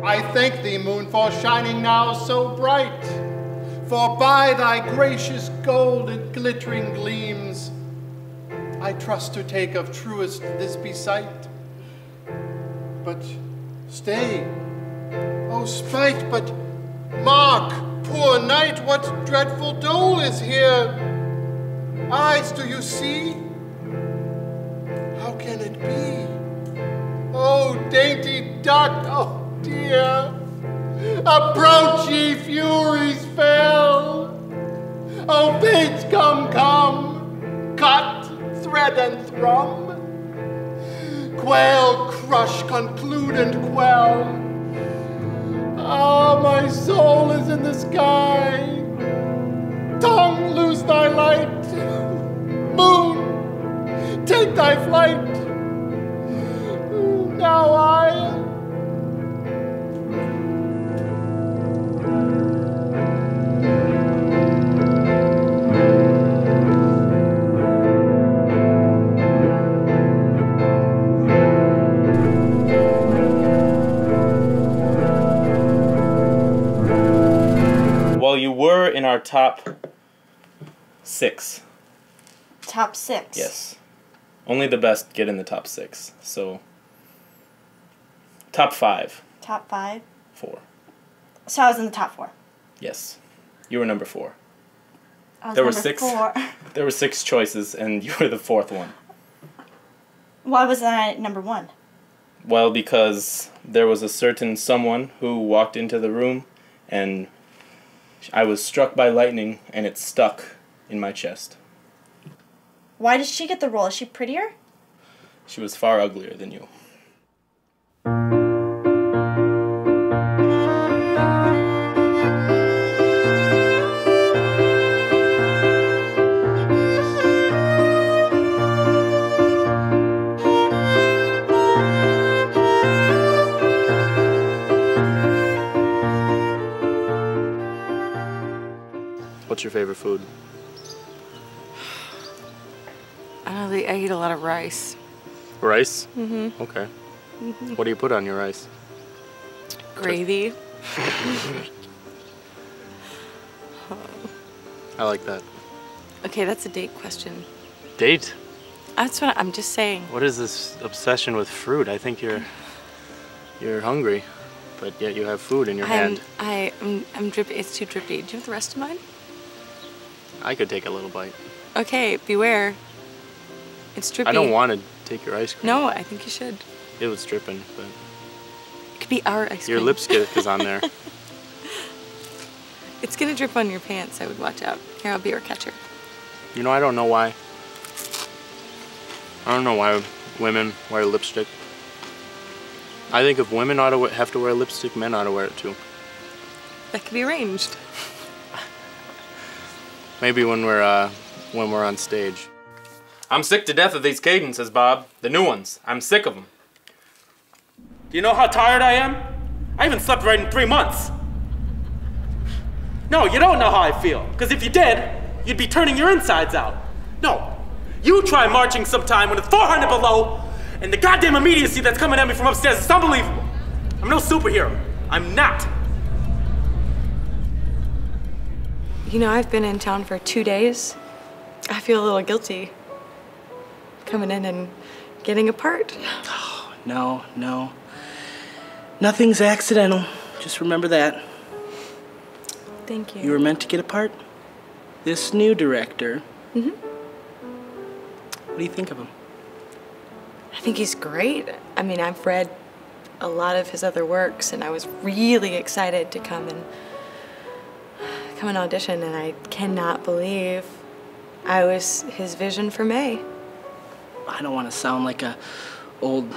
I thank thee, moon, for shining now so bright. For by thy gracious gold and glittering gleams, I trust to take of truest this be sight. But stay, oh spite, but mark, poor knight, what dreadful dole is here. Eyes, do you see? How can it be? Oh, dainty duck, oh dear, approach ye furies fell. Oh, fates, come, come, cut, thread and thrum. Quail, crush, conclude and quell. Ah, my soul is in the sky. Tongue, lose thy light. Moon, take thy flight. Now I... Well, you were in our top 6. Top 6? Yes. Only the best get in the top 6. So, top 5. Top 5? 4. So I was in the top 4. Yes. You were number 4. I was There were number 6. 4. There were 6 choices, and you were the 4th one. Why was I number 1? Well, because there was a certain someone who walked into the room, and I was struck by lightning, and it stuck in my chest. Why did she get the role? Is she prettier? She was far uglier than you. What's your favorite food? I eat a lot of rice. Rice? Mm-hmm. Okay. Mm-hmm. What do you put on your rice? Gravy. I like that. Okay, that's a date question. Date? That's what I'm just saying. What is this obsession with fruit? I think you're hungry, but yet you have food in your hand. I'm drippy. It's too drippy. Do you have the rest of mine? I could take a little bite. Okay, beware. It's drippy. I don't want to take your ice cream. No, I think you should. It was dripping, but... It could be our ice cream. Your lipstick is on there. It's gonna drip on your pants. I would watch out. Here, I'll be your catcher. You know, I don't know why. I don't know why women wear lipstick. I think if women ought to have to wear lipstick, men ought to wear it too. That could be arranged. Maybe when we're on stage. I'm sick to death of these cadences, Bob. The new ones. I'm sick of them. Do you know how tired I am? I haven't slept right in 3 months. No, you don't know how I feel. Because if you did, you'd be turning your insides out. No, you try marching sometime when it's 400 below, and the goddamn immediacy that's coming at me from upstairs is unbelievable. I'm no superhero. I'm not. You know, I've been in town for 2 days. I feel a little guilty coming in and getting a part. Oh, no, no. Nothing's accidental. Just remember that. Thank you. You were meant to get a part. This new director. Mm-hmm. What do you think of him? I think he's great. I mean, I've read a lot of his other works, and I was really excited to come and audition, and I cannot believe I was his vision for May. I don't want to sound like a old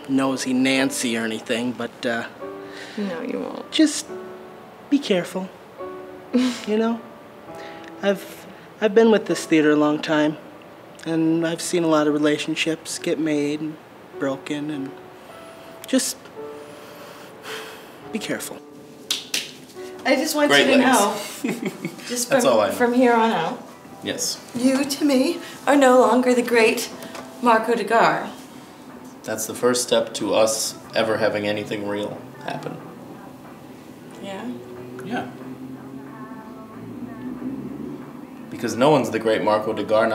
nosy Nancy or anything, but no, you won't. Just be careful. You know, I've been with this theater a long time, and I've seen a lot of relationships get made and broken, and just be careful. I just want you to know, just from here on out, Yes. you, to me, are no longer the great Marco Degar. That's the first step to us ever having anything real happen. Yeah? Yeah. Because no one's the great Marco Degar,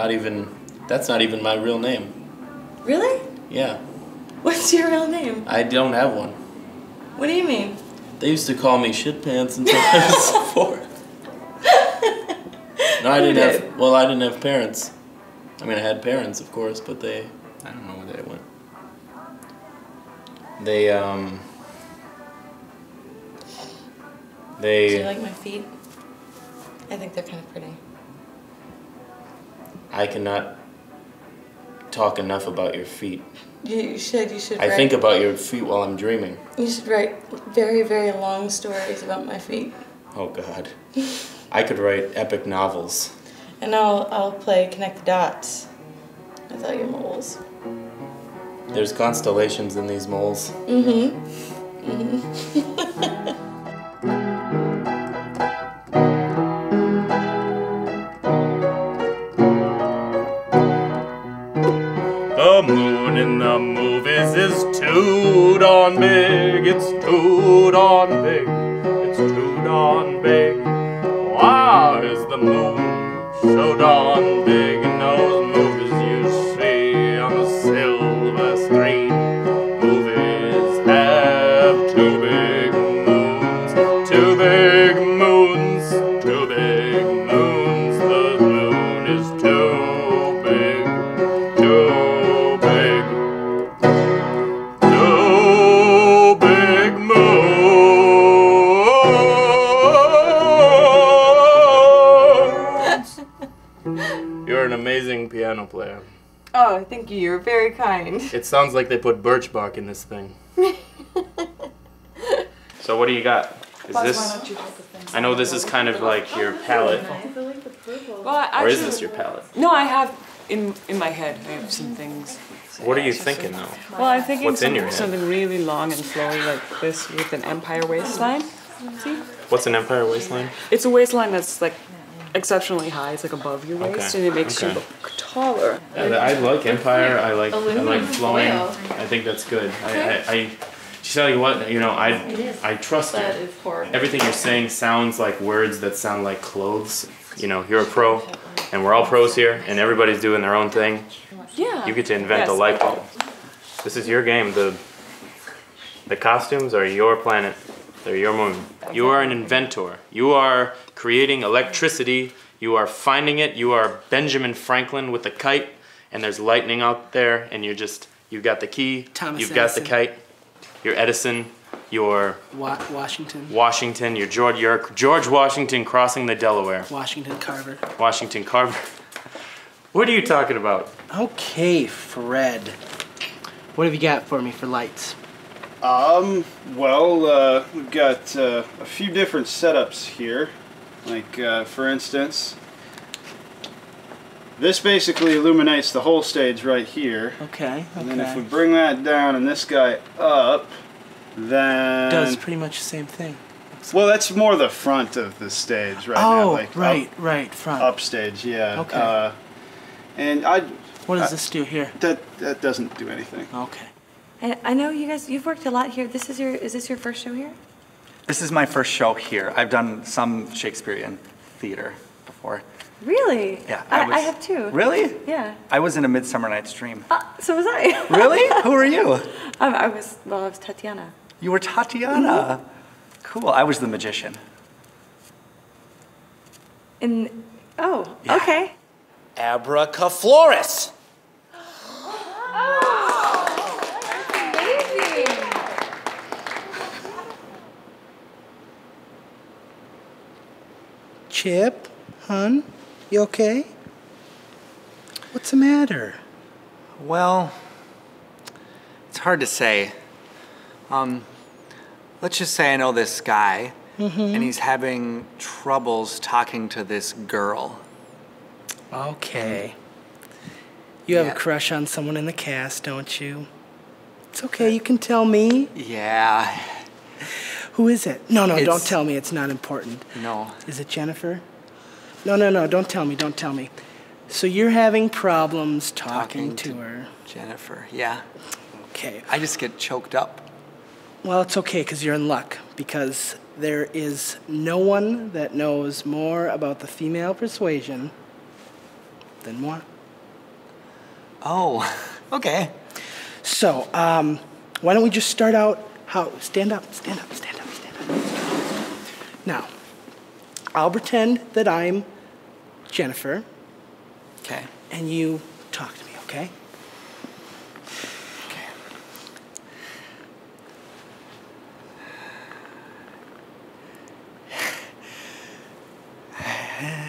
that's not even my real name. Really? Yeah. What's your real name? I don't have one. What do you mean? They used to call me shit pants until I was 4. No, I didn't have parents. I mean, I had parents, of course, but I don't know where they went. Do you like my feet? I think they're kind of pretty. I cannot talk enough about your feet. You should I write, think about your feet while I'm dreaming. You should write very, very long stories about my feet. Oh, God. I could write epic novels. And I'll play Connect the Dots without your moles. There's constellations in these moles. Mm-hmm. The moon in the movies is too darn big. It's too darn big. It's too darn big. Why is the moon so darn big in those movies you see on the silver screen? Movies have too big moons. Too big moons. Too big moons. The moon is too big. Too big. Too big moons. You're an amazing piano player. Oh, thank you. You're very kind. It sounds like they put birch bark in this thing. So what do you got? Is this? I know this is kind of like your palette. Well, Or is this your palette? No, I have in my head. I have some things. What are you thinking though? Well, I'm thinking What's in your head? something really long and flowy like this with an empire waistline. See? What's an empire waistline? It's a waistline that's like exceptionally high. It's like above your waist, and it makes you look taller. Yeah, I like empire. I like flowing. I think that's good. I tell you what, I trust you. Everything you're saying sounds like words that sound like clothes. You're a pro, and we're all pros here, and everybody's doing their own thing. Yeah. You get to invent a light bulb. This is your game. The costumes are your planet. They're your moon. You are an inventor. You are creating electricity. You are finding it. You are Benjamin Franklin with a kite, and there's lightning out there, and you've got the key. Thomas You've got the Edison. kite. You're Edison. You're Washington. Washington. You're George Washington crossing the Delaware. Washington Carver. Washington Carver. What are you talking about? Okay, Fred. What have you got for me for lights? Well, we've got a few different setups here. Like, for instance, this basically illuminates the whole stage right here. Okay. And then if we bring that down and this guy up, then... Does pretty much the same thing. Well, that's more the front of the stage right now. Oh, Like right, front. Upstage, yeah. Okay. And What does this do here? that doesn't do anything. Okay. And I know you guys, you've worked a lot here. Is this your first show here? This is my first show here. I've done some Shakespearean theater before. Really? Yeah, I have too. Really? Yeah. I was in A Midsummer Night's Dream. So was I. Really? Who are you? I was Tatiana. You were Tatiana. Cool. I was the magician. Yeah. Okay. Abracaflorus. Chip, hun, you okay? What's the matter? Well, it's hard to say. Let's just say I know this guy, and he's having troubles talking to this girl. Okay. You have Yeah. a crush on someone in the cast, don't you? It's okay, you can tell me. Yeah. Who is it? No, It's- don't tell me, it's not important. No. Is it Jennifer? No, don't tell me. So you're having problems talking to her. Jennifer, yeah. Okay. I just get choked up. Well, it's okay because you're in luck, because there is no one that knows more about the female persuasion than moi. Oh, okay. So, why don't we just start out stand up. Now, I'll pretend that I'm Jennifer. Okay. And you talk to me, okay?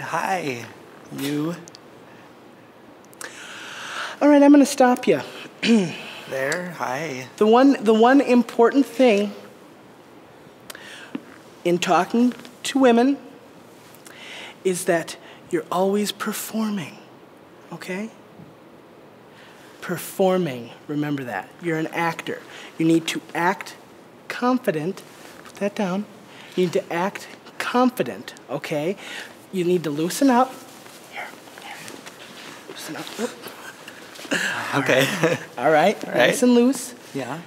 Hi, you. All right, I'm gonna stop you. There, hi. The one important thing in talking to women is that you're always performing, okay? Performing, remember that. You're an actor. You need to act confident. Put that down. You need to act confident, okay? You need to loosen up. Here. Loosen up. Oop. Okay. All right. Nice and loose. Yeah.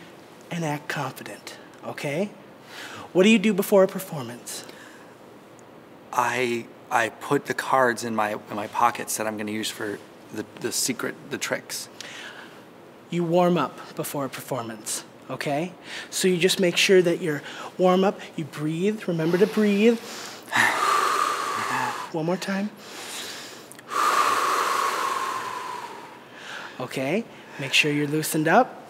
And act confident, okay? What do you do before a performance? I put the cards in my pockets that I'm going to use for the tricks. You warm up before a performance, okay? So you just make sure that you're warm up. You breathe. Remember to breathe. One more time. Okay, make sure you're loosened up.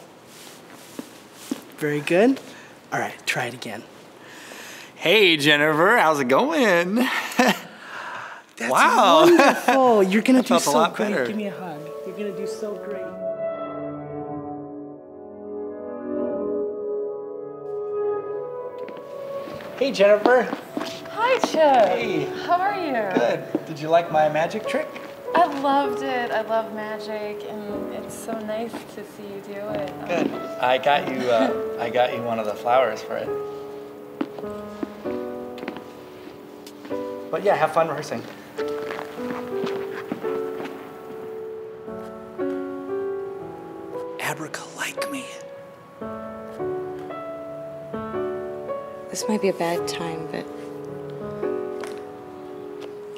Very good. All right, try it again. Hey, Jennifer, how's it going? That's wow. wonderful. You're gonna do felt a so lot great. better. Give me a hug. You're gonna do so great. Hey, Jennifer. Hi, Chip. Hey. How are you? Good. Did you like my magic trick? I loved it. I love magic, and it's so nice to see you do it. Good. I got you one of the flowers for it. But yeah, have fun rehearsing. Abrica like me. This might be a bad time, but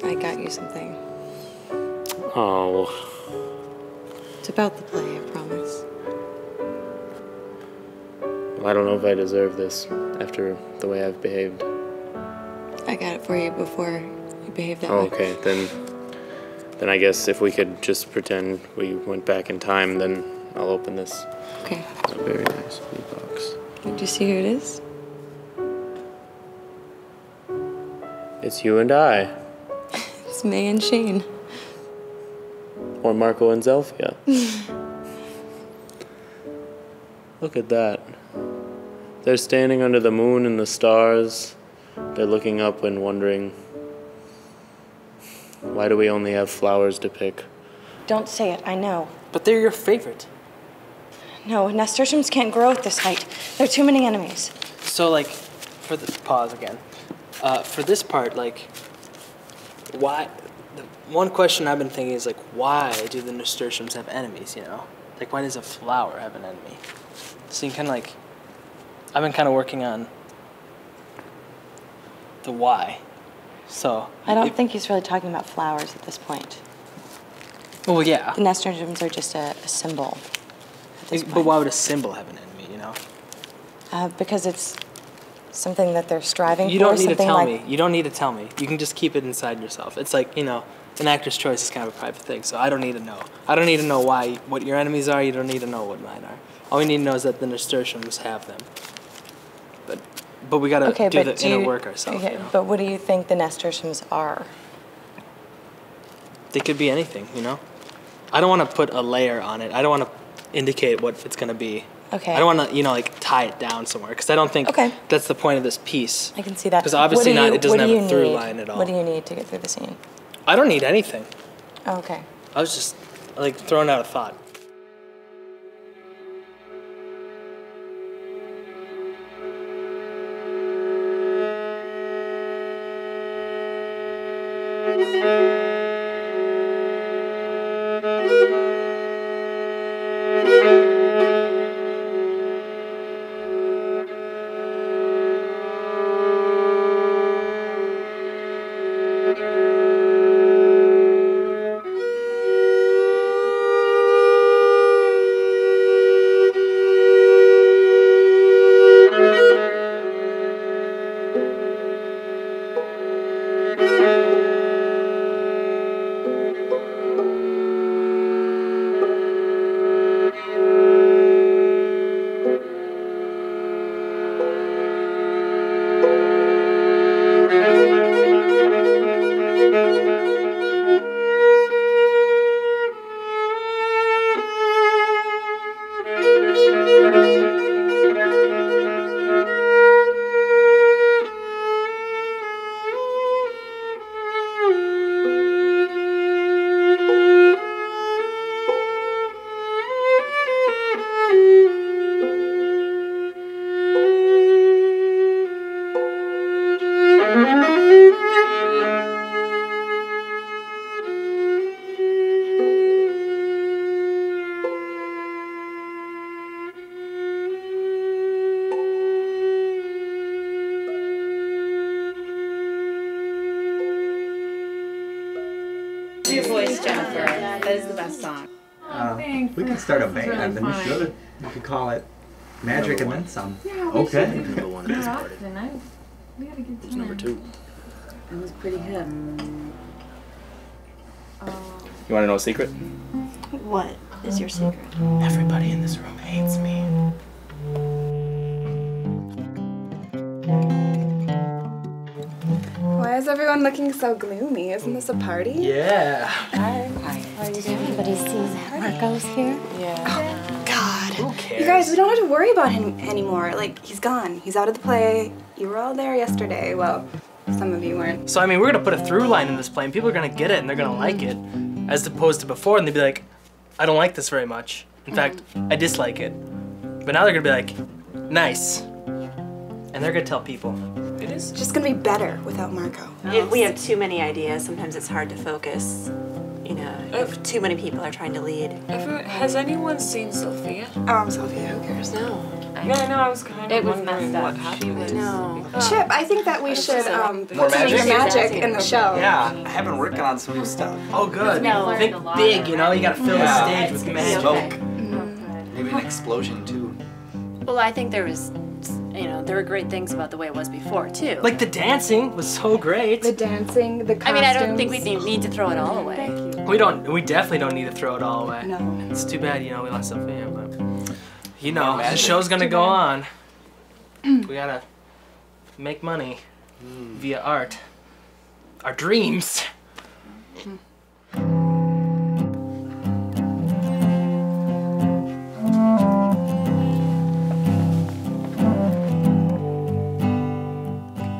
I got you something. Oh. It's about the play, I promise. Well, I don't know if I deserve this after the way I've behaved. I got it for you before you behaved that Oh, way. okay, then I guess if we could just pretend we went back in time, then I'll open this. Okay. A very nice blue box. Did you see who it is? It's you and I. It's May and Shane. Or Marco and Zelfia. Look at that. They're standing under the moon and the stars. They're looking up and wondering, why do we only have flowers to pick? Don't say it, I know. But they're your favorite. No, nasturtiums can't grow at this height. There are too many enemies. So, like, for the pause again. For this part, like, why? The one question I've been thinking is like, why do the nasturtiums have enemies? You know, like, why does a flower have an enemy? So you kind of like, I've been kind of working on the why. So I don't think he's really talking about flowers at this point. Well, yeah. The nasturtiums are just a symbol. But why would a symbol have an enemy? You know. Because it's something that they're striving for. You don't need to tell like me. You don't need to tell me. You can just keep it inside yourself. It's like, you know, an actor's choice is kind of a private thing, so I don't need to know. I don't need to know what your enemies are. You don't need to know what mine are. All we need to know is that the nasturtiums have them. But we gotta do the inner work ourselves. Okay, you know? but what do you think the nasturtiums are? They could be anything, you know? I don't want to put a layer on it. I don't want to indicate what it's going to be. Okay. I don't want to, you know, like tie it down somewhere because I don't think that's the point of this piece. I can see that. Because obviously it doesn't have a through line at all. What do you need to get through the scene? I don't need anything. Oh, okay. I was just like throwing out a thought. That is the best song. We could start a band, and we should. We could call it Magic and Then Some. Okay. Number one at this party. We had a good Who's time. number two? It was pretty hip. You want to know a secret? What is your secret? Everybody in this room hates me. Why is everyone looking so gloomy? Isn't this a party? Yeah. Hi. Everybody sees Marco's here? Yeah. Oh, God. Who cares? You guys, we don't have to worry about him anymore. Like, he's gone. He's out of the play. You were all there yesterday. Well, some of you weren't. So, I mean, we're gonna put a through line in this play, and people are gonna get it, and they're gonna like it. As opposed to before, and they'd be like, I don't like this very much. In fact, I dislike it. But now they're gonna be like, nice. And they're gonna tell people. It is just gonna be better without Marco. If we have too many ideas, sometimes it's hard to focus. You know, if too many people are trying to lead. Has anyone seen Sophia? Sophia, who cares? No. Yeah, I know, I was kind of It was wondering messed up. what happened. No. Chip, I think that we should put More some of your magic? magic in the show. Yeah, I have been working on some new stuff. Oh, good. No. Think big, you know? You gotta fill the stage with magic. Smoke. Maybe an explosion, too. Well, I think there was, you know, there were great things about the way it was before, too. Like the dancing was so great. The dancing, the costumes. I mean, I don't think we need to throw it all away. We definitely don't need to throw it all away. No. It's too bad, you know, we lost Sophia, but you know, the show's gonna go on. We gotta make money via art. Our dreams.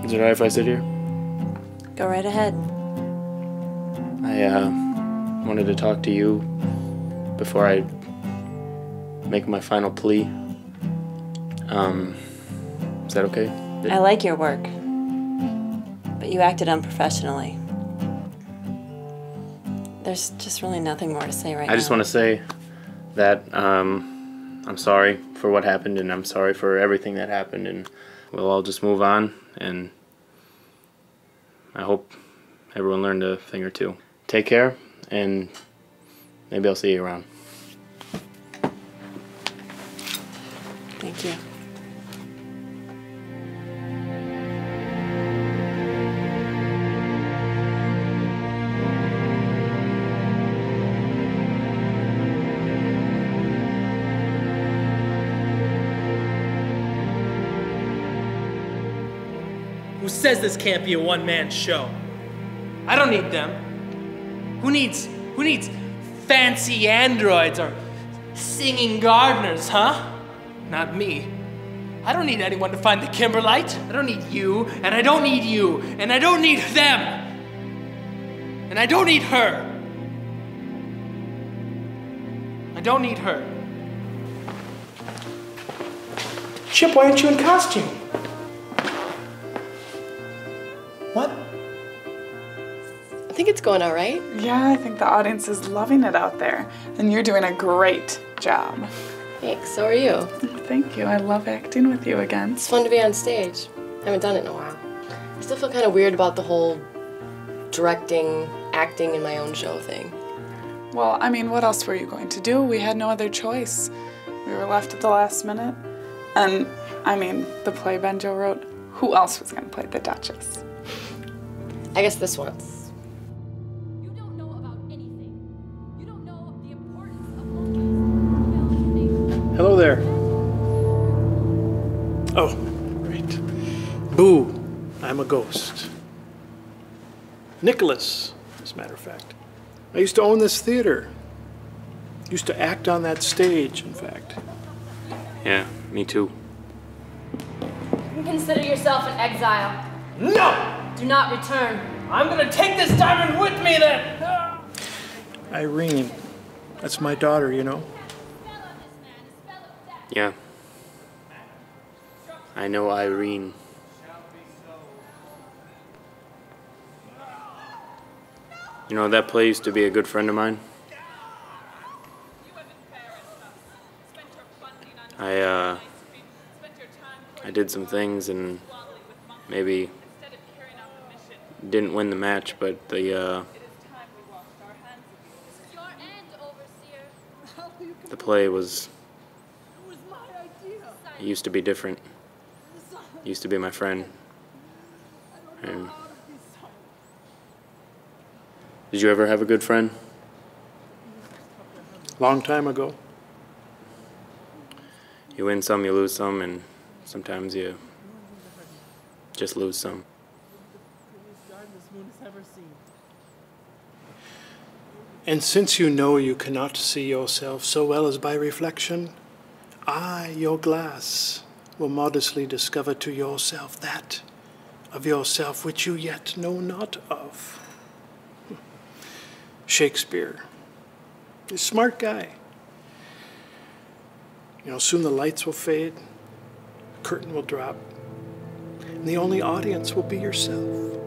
Is it alright if I sit here? Go right ahead. I wanted to talk to you before I make my final plea. Is that okay? I like your work, but you acted unprofessionally. There's just really nothing more to say right now. I just want to say that I'm sorry for what happened, and I'm sorry for everything that happened, and we'll all just move on, and I hope everyone learned a thing or two. Take care, and maybe I'll see you around. Thank you. Who says this can't be a one-man show? I don't need them. Who needs fancy androids or singing gardeners, huh? Not me. I don't need anyone to find the Kimberlite. I don't need you, and I don't need you, and I don't need them. And I don't need her. I don't need her. Chip, why aren't you in costume? What? I think it's going all right. Yeah, I think the audience is loving it out there. And you're doing a great job. Thanks, so are you. Thank you. I love acting with you again. It's fun to be on stage. I haven't done it in a while. I still feel kind of weird about the whole directing, acting in my own show thing. Well, I mean, what else were you going to do? We had no other choice. We were left at the last minute. And, I mean, the play Benjo wrote, who else was going to play the Duchess? I guess this once. Hello there. Oh, great. Boo, I'm a ghost. Nicholas, as a matter of fact. I used to own this theater. Used to act on that stage, in fact. Yeah, me too. Consider yourself an exile. No! Do not return. I'm gonna take this diamond with me then! Irene, that's my daughter, you know. Yeah. I know Irene. You know, that play used to be a good friend of mine. I did some things and maybe didn't win the match, but the The play was... It used to be different. It used to be my friend. And... Did you ever have a good friend? Long time ago. You win some, you lose some, and sometimes you just lose some. And since you know you cannot see yourself so well as by reflection, I, your glass, will modestly discover to yourself that of yourself which you yet know not of. Shakespeare, he's a smart guy. You know, soon the lights will fade, the curtain will drop, and the only audience will be yourself.